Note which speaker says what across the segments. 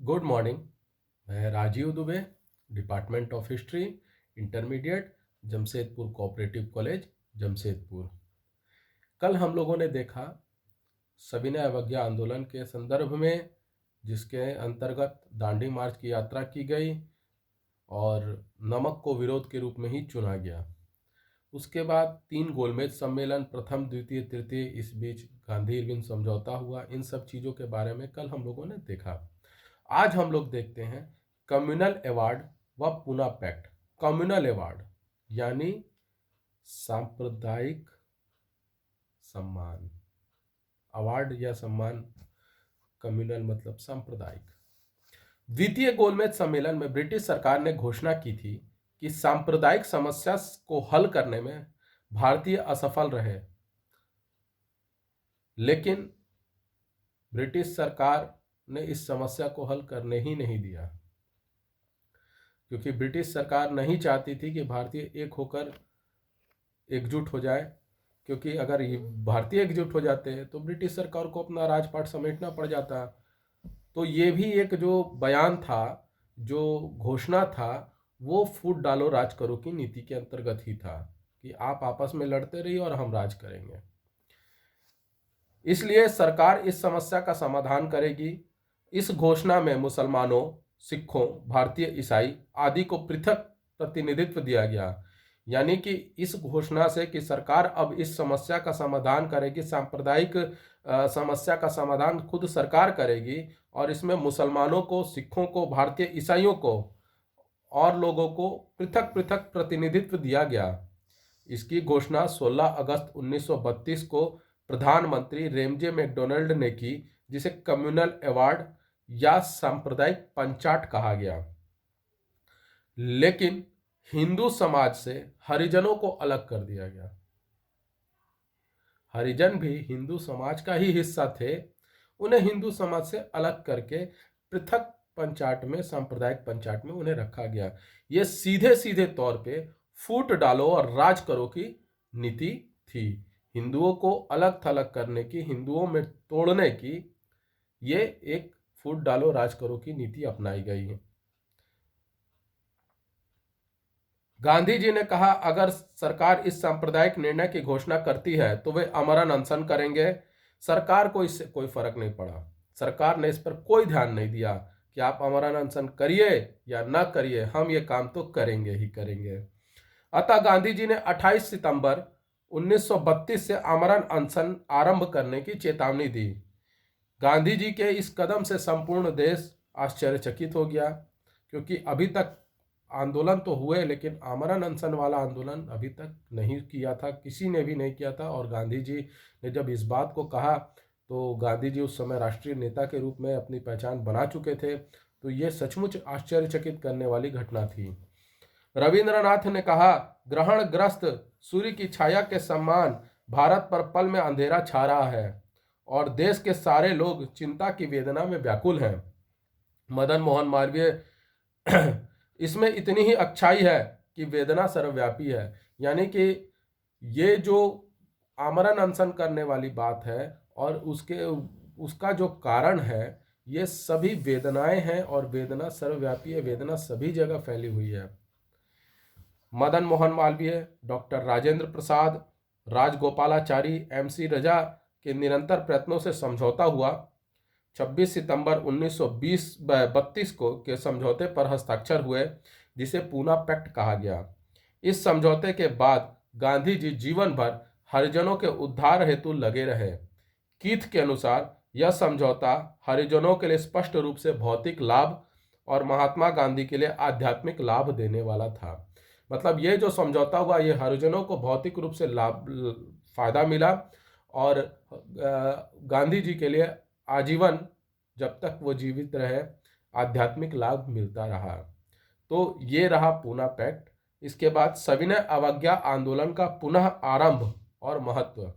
Speaker 1: Good morning. मैं Rajeev Dubey, department of history, intermediate, Jamshedpur cooperative college, Jamshedpur. कल हम लोगों ने देखा सविनय अवज्ञा आंदोलन के संदर्भ में, जिसके अंतर्गत दांडी मार्च की यात्रा की गई और नमक को विरोध के रूप में ही चुना गया। उसके बाद 3 गोलमेज सम्मेलन, प्रथम, द्वितीय, तृतीय, इस बीच गांधी इरविन समझौता हुआ। इन सब चीज़ों के बारे में कल हम लोगों ने देखा। आज हम लोग देखते हैं कम्युनल अवार्ड व पूना पैक्ट। कम्युनल अवार्ड यानी सांप्रदायिक सम्मान। अवार्ड या सम्मान, कम्युनल मतलब सांप्रदायिक। द्वितीय गोलमेज सम्मेलन में ब्रिटिश सरकार ने घोषणा की थी कि सांप्रदायिक समस्या को हल करने में भारतीय असफल रहे, लेकिन ब्रिटिश सरकार ने इस समस्या को हल करने ही नहीं दिया, क्योंकि ब्रिटिश सरकार नहीं चाहती थी कि भारतीय एक होकर एकजुट हो जाए, क्योंकि अगर भारतीय एकजुट हो जाते तो ब्रिटिश सरकार को अपना राजपाट समेटना पड़ जाता। तो ये भी एक जो बयान था, जो घोषणा था, वो फूट डालो राज करो की नीति के अंतर्गत ही था कि आप आपस में लड़ते रहिए और हम राज करेंगे। इसलिए सरकार इस समस्या का समाधान करेगी। इस घोषणा में मुसलमानों, सिखों, भारतीय ईसाई आदि को पृथक प्रतिनिधित्व दिया गया। यानी कि इस घोषणा से कि सरकार अब इस समस्या का समाधान करेगी, सांप्रदायिक समस्या का समाधान खुद सरकार करेगी, और इसमें मुसलमानों को, सिखों को, भारतीय ईसाइयों को और लोगों को पृथक पृथक प्रतिनिधित्व दिया गया। इसकी घोषणा 16 अगस्त 1932 को प्रधानमंत्री रेमजे मैकडोनाल्ड ने की, जिसे कम्युनल अवार्ड या सांप्रदायिक पंचाट कहा गया। लेकिन हिंदू समाज से हरिजनों को अलग कर दिया गया। हरिजन भी हिंदू समाज का ही हिस्सा थे, उन्हें हिंदू समाज से अलग करके पृथक पंचाट में, सांप्रदायिक पंचाट में उन्हें रखा गया। यह सीधे सीधे तौर पे फूट डालो और राज करो की नीति थी। हिंदुओं को अलग थलग करने की, हिंदुओं में तोड़ने की, ये एक फूट डालो राज करो की नीति अपनाई गई है। गांधी जी ने कहा, अगर सरकार इस सांप्रदायिक निर्णय की घोषणा करती है तो वे आमरण अनशन करेंगे। सरकार को इससे कोई फर्क नहीं पड़ा। सरकार ने इस पर कोई ध्यान नहीं दिया कि आप आमरण अनशन करिए या न करिए, हम ये काम तो करेंगे ही करेंगे। अतः गांधी जी ने 28 सितंबर 1932 से आमरण अनशन आरंभ करने की चेतावनी दी। गांधी जी के इस कदम से संपूर्ण देश आश्चर्यचकित हो गया, क्योंकि अभी तक आंदोलन तो हुए, लेकिन आमरण अनशन वाला आंदोलन अभी तक नहीं किया था, किसी ने भी नहीं किया था। और गांधी जी ने जब इस बात को कहा तो गांधी जी उस समय राष्ट्रीय नेता के रूप में अपनी पहचान बना चुके थे। तो ये सचमुच आश्चर्यचकित करने वाली घटना थी। रविंद्रनाथ ने कहा, ग्रहणग्रस्त सूर्य की छाया के समान भारत पर पल में अंधेरा छा रहा है और देश के सारे लोग चिंता की वेदना में व्याकुल हैं। मदन मोहन मालवीय इसमें इतनी ही अच्छाई है कि वेदना सर्वव्यापी है। यानी कि ये जो आमरण अनशन करने वाली बात है और उसका जो कारण है, ये सभी वेदनाएं हैं और वेदना सर्वव्यापी है, वेदना सभी जगह फैली हुई है। मदन मोहन मालवीय, डॉक्टर राजेंद्र प्रसाद, राजगोपालाचारी, MC रजा के निरंतर प्रयत्नों से समझौता हुआ। 26 सितंबर 1932 को के समझौते पर हस्ताक्षर हुए, जिसे पूना पैक्ट कहा गया। इस समझौते के बाद गांधी जी जीवन भर हरिजनों के उद्धार हेतु लगे रहे। कीथ के अनुसार यह समझौता हरिजनों के लिए स्पष्ट रूप से भौतिक लाभ और महात्मा गांधी के लिए आध्यात्मिक लाभ देने वाला था। मतलब ये जो समझौता हुआ, ये हरिजनों को भौतिक रूप से लाभ, फायदा मिला, और गांधी जी के लिए आजीवन, जब तक वो जीवित रहे, आध्यात्मिक लाभ मिलता रहा। तो ये रहा पूना पैक्ट। इसके बाद सविनय अवज्ञा आंदोलन का पुनः आरंभ और महत्व।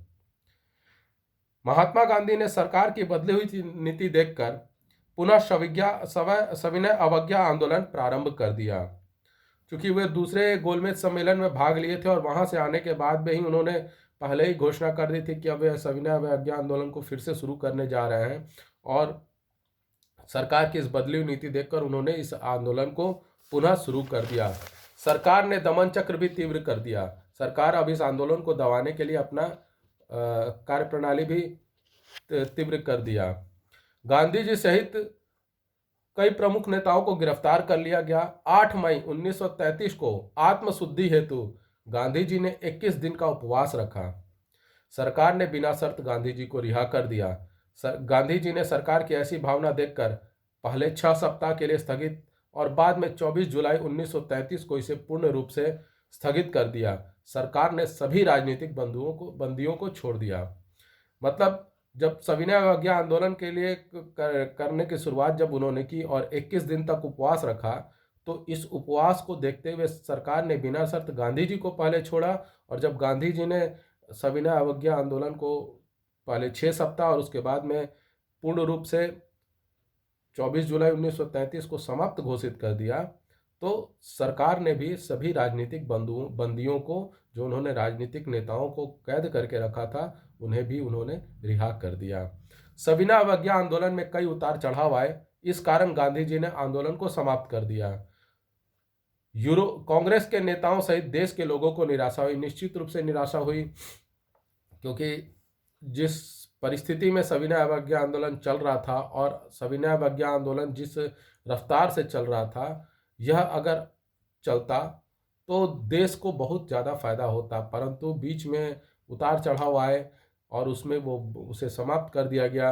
Speaker 1: महात्मा गांधी ने सरकार की बदली हुई नीति देखकर पुनः सविनय अवज्ञा आंदोलन प्रारंभ कर दिया। क्योंकि वे दूसरे गोलमेज सम्मेलन में भाग लिए थे और वहां से आने के बाद में ही उन्होंने पहले ही घोषणा कर दी थी कि अब वे सविनय अवज्ञा आंदोलन को फिर से शुरू करने जा रहे हैं। और सरकार की इस बदली हुई नीति देखकर उन्होंने इस आंदोलन को पुनः शुरू कर दिया। सरकार ने दमन चक्र भी तीव्र कर दिया। सरकार अब इस आंदोलन को दबाने के लिए अपना कार्यप्रणाली भी तीव्र कर दिया। गांधी जी सहित कई प्रमुख नेताओं को गिरफ्तार कर लिया गया। 8 मई 1933 को आत्मशुद्धि हेतु गांधी जी ने 21 दिन का उपवास रखा। सरकार ने बिना शर्त गांधी जी को रिहा कर दिया। गांधी जी ने सरकार की ऐसी भावना देखकर पहले 6 सप्ताह के लिए स्थगित और बाद में 24 जुलाई 1933 को इसे पूर्ण रूप से स्थगित कर दिया। सरकार ने सभी राजनीतिक बंदियों को छोड़ दिया। मतलब जब सविनय अवज्ञा आंदोलन के लिए करने की शुरुआत जब उन्होंने की और 21 दिन तक उपवास रखा, तो इस उपवास को देखते हुए सरकार ने बिना शर्त गांधी जी को पहले छोड़ा। और जब गांधी जी ने सविनय अवज्ञा आंदोलन को पहले 6 सप्ताह और उसके बाद में पूर्ण रूप से 24 जुलाई 1933 को समाप्त घोषित कर दिया, तो सरकार ने भी सभी राजनीतिक बंदियों को, जो उन्होंने राजनीतिक नेताओं को कैद करके रखा था, उन्हें भी उन्होंने रिहा कर दिया। सविनय अवज्ञा आंदोलन में कई उतार चढ़ाव आए। इस कारण गांधी जी ने आंदोलन को समाप्त कर दिया। कांग्रेस के नेताओं सहित देश के लोगों को निराशा हुई, निश्चित रूप से निराशा हुई, क्योंकि जिस परिस्थिति में सविनय अवज्ञा आंदोलन चल रहा था और सविनय अवज्ञा आंदोलन जिस रफ्तार से चल रहा था, यह अगर चलता तो देश को बहुत ज़्यादा फायदा होता, परंतु बीच में उतार चढ़ाव आए और उसमें उसे समाप्त कर दिया गया।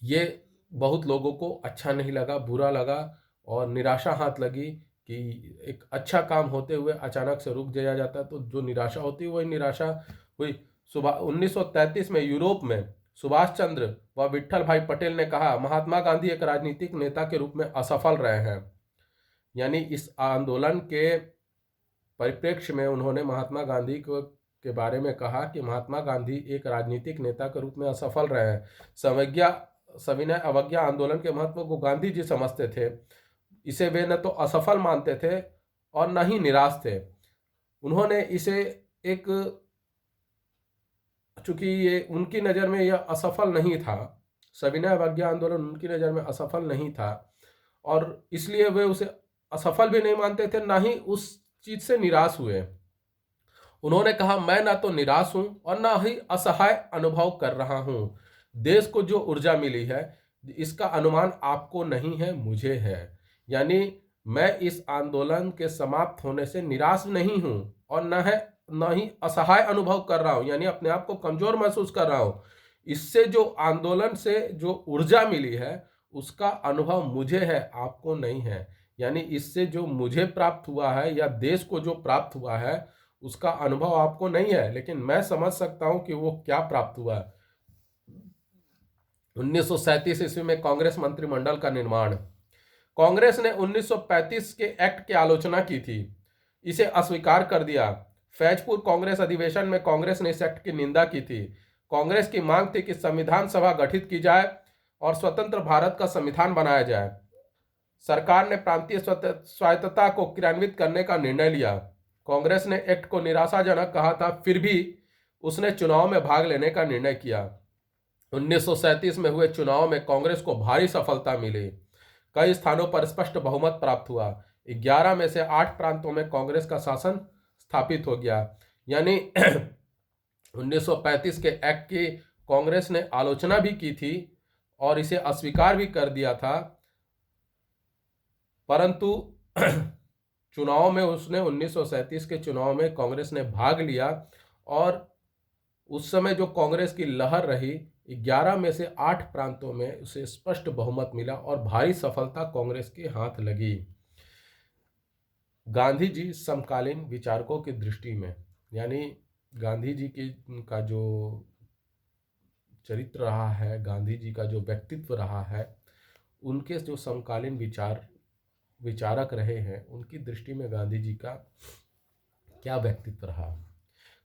Speaker 1: ये बहुत लोगों को अच्छा नहीं लगा, बुरा लगा और निराशा हाथ लगी कि एक अच्छा काम होते हुए अचानक से रुक दिया जाता, तो जो निराशा होती है वही निराशा हुई। 1933 में यूरोप में सुभाष चंद्र व विट्ठल भाई पटेल ने कहा, महात्मा गांधी एक राजनीतिक नेता के रूप में असफल रहे हैं। यानी इस आंदोलन के परिप्रेक्ष्य में उन्होंने महात्मा गांधी को के बारे में कहा कि महात्मा गांधी एक राजनीतिक नेता के रूप में असफल रहे हैं। सविनय अवज्ञा आंदोलन के महत्व को गांधी जी समझते थे। इसे वे न तो असफल मानते थे और न ही निराश थे। उन्होंने इसे एक, चूंकि ये उनकी नज़र में यह असफल नहीं था, सविनय अवज्ञा आंदोलन उनकी नज़र में असफल नहीं था और इसलिए वे उसे असफल भी नहीं मानते थे, ना ही उस चीज से निराश हुए। उन्होंने कहा, मैं ना तो निराश हूं और ना ही असहाय अनुभव कर रहा हूं। देश को जो ऊर्जा मिली है इसका अनुमान आपको नहीं है, मुझे है। यानी मैं इस आंदोलन के समाप्त होने से निराश नहीं हूं और न ही असहाय अनुभव कर रहा हूं, यानी अपने आप को कमजोर महसूस कर रहा हूं। इससे जो आंदोलन से जो ऊर्जा मिली है उसका अनुभव मुझे है, आपको नहीं है। यानी इससे जो मुझे प्राप्त हुआ है या देश को जो प्राप्त हुआ है उसका अनुभव आपको नहीं है, लेकिन मैं समझ सकता हूं कि वो क्या प्राप्त हुआ है। 1937 ईस्वी में कांग्रेस मंत्रिमंडल का निर्माण। कांग्रेस ने 1935 के एक्ट की आलोचना की थी, इसे अस्वीकार कर दिया। फैजपुर कांग्रेस अधिवेशन में कांग्रेस ने इस एक्ट की निंदा की थी। कांग्रेस की मांग थी कि संविधान सभा गठित की जाए और स्वतंत्र भारत का संविधान बनाया जाए। सरकार ने प्रांतीय स्वायत्तता को क्रियान्वित करने का निर्णय लिया। कांग्रेस ने एक्ट को निराशाजनक कहा था, फिर भी उसने चुनाव में भाग लेने का निर्णय किया। 1937 में हुए चुनाव में कांग्रेस को भारी सफलता मिली। कई स्थानों पर स्पष्ट बहुमत प्राप्त हुआ। 11 में से 8 प्रांतों में कांग्रेस का शासन स्थापित हो गया। यानी 1935 के एक्ट की कांग्रेस ने आलोचना भी की थी और इसे अस्वीकार भी कर दिया था, परंतु चुनाव में उसने 1937 के चुनाव में कांग्रेस ने भाग लिया और उस समय जो कांग्रेस की लहर रही, 11 में से 8 प्रांतों में उसे स्पष्ट बहुमत मिला और भारी सफलता कांग्रेस के हाथ लगी। गांधी जी समकालीन विचारकों की दृष्टि में, यानी गांधी जी का जो चरित्र रहा है, गांधी जी का जो व्यक्तित्व रहा है, उनके जो समकालीन विचारक रहे हैं, उनकी दृष्टि में गांधी जी का क्या व्यक्तित्व रहा।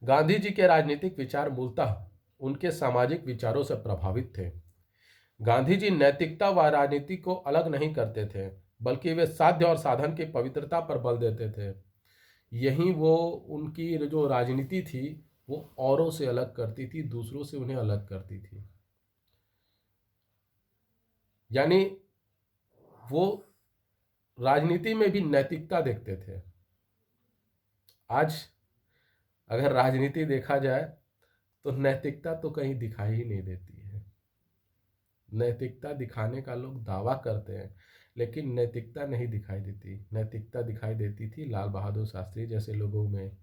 Speaker 1: गांधी जी के राजनीतिक विचार मूलतः उनके सामाजिक विचारों से प्रभावित थे। गांधी जी नैतिकता व राजनीति को अलग नहीं करते थे, बल्कि वे साध्य और साधन की पवित्रता पर बल देते थे। यही वो उनकी जो राजनीति थी वो औरों से अलग करती थी, दूसरों से उन्हें अलग करती थी। यानी वो राजनीति में भी नैतिकता देखते थे। आज अगर राजनीति देखा जाए तो नैतिकता तो कहीं दिखाई ही नहीं देती है। नैतिकता दिखाने का लोग दावा करते हैं, लेकिन नैतिकता नहीं दिखाई देती। नैतिकता दिखाई देती थी लाल बहादुर शास्त्री जैसे लोगों में,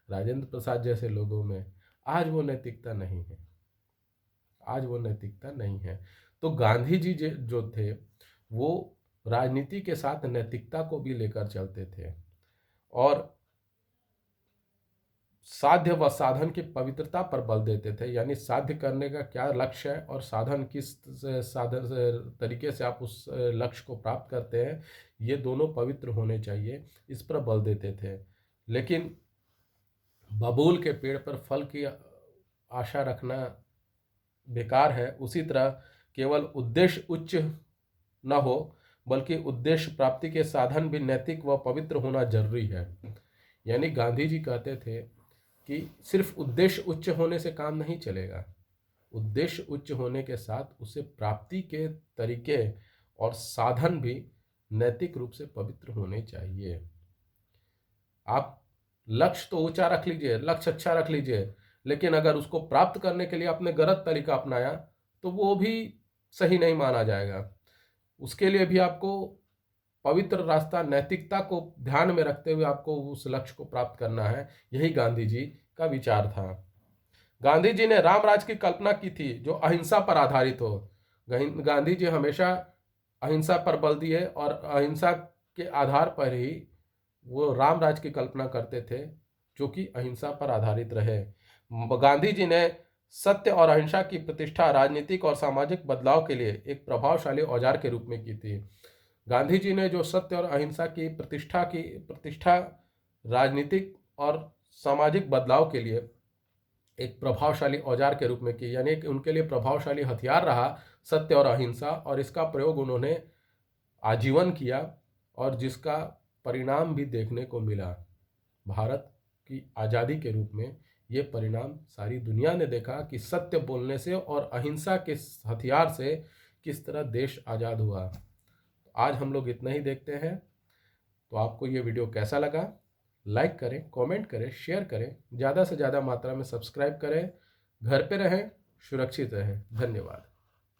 Speaker 1: राजेंद्र प्रसाद जैसे लोगों में। आज वो नैतिकता नहीं है। आज वो नैतिकता नहीं है। तो गांधी जी जो थे वो राजनीति के साथ नैतिकता को भी लेकर चलते थे, और साध्य व साधन की पवित्रता पर बल देते थे। यानी साध्य करने का क्या लक्ष्य है और साधन किस साधन तरीके से आप उस लक्ष्य को प्राप्त करते हैं, ये दोनों पवित्र होने चाहिए, इस पर बल देते थे। लेकिन बबूल के पेड़ पर फल की आशा रखना बेकार है। उसी तरह केवल उद्देश्य उच्च न हो, बल्कि उद्देश्य प्राप्ति के साधन भी नैतिक व पवित्र होना जरूरी है। यानी गांधी जी कहते थे कि सिर्फ उद्देश्य उच्च होने से काम नहीं चलेगा। उद्देश्य उच्च होने के साथ उसे प्राप्ति के तरीके और साधन भी नैतिक रूप से पवित्र होने चाहिए। आप लक्ष्य तो ऊंचा रख लीजिए, लक्ष्य अच्छा रख लीजिए, लेकिन अगर उसको प्राप्त करने के लिए आपने गलत तरीका अपनाया तो वो भी सही नहीं माना जाएगा। उसके लिए भी आपको पवित्र रास्ता, नैतिकता को ध्यान में रखते हुए आपको उस लक्ष्य को प्राप्त करना है। यही गांधी जी का विचार था। गांधी जी ने राम राज की कल्पना की थी जो अहिंसा पर आधारित हो। गांधी जी हमेशा अहिंसा पर बल दिए और अहिंसा के आधार पर ही वो राम राज की कल्पना करते थे, जो कि अहिंसा पर आधारित रहे। गांधी जी ने सत्य और अहिंसा की प्रतिष्ठा राजनीतिक और सामाजिक बदलाव के लिए एक प्रभावशाली औजार के रूप में की थी। गांधी जी ने जो सत्य और अहिंसा की प्रतिष्ठा राजनीतिक और सामाजिक बदलाव के लिए एक प्रभावशाली औजार के रूप में की, यानी कि उनके लिए प्रभावशाली हथियार रहा सत्य और अहिंसा, और इसका प्रयोग उन्होंने आजीवन किया और जिसका परिणाम भी देखने को मिला। भारत की आज़ादी के रूप में ये परिणाम सारी दुनिया ने देखा कि सत्य बोलने से और अहिंसा के हथियार से किस तरह देश आज़ाद हुआ। आज हम लोग इतना ही देखते हैं। तो आपको ये वीडियो कैसा लगा? लाइक करें, कमेंट करें, शेयर करें, ज़्यादा से ज़्यादा मात्रा में सब्सक्राइब करें। घर पे रहें, सुरक्षित रहें। धन्यवाद।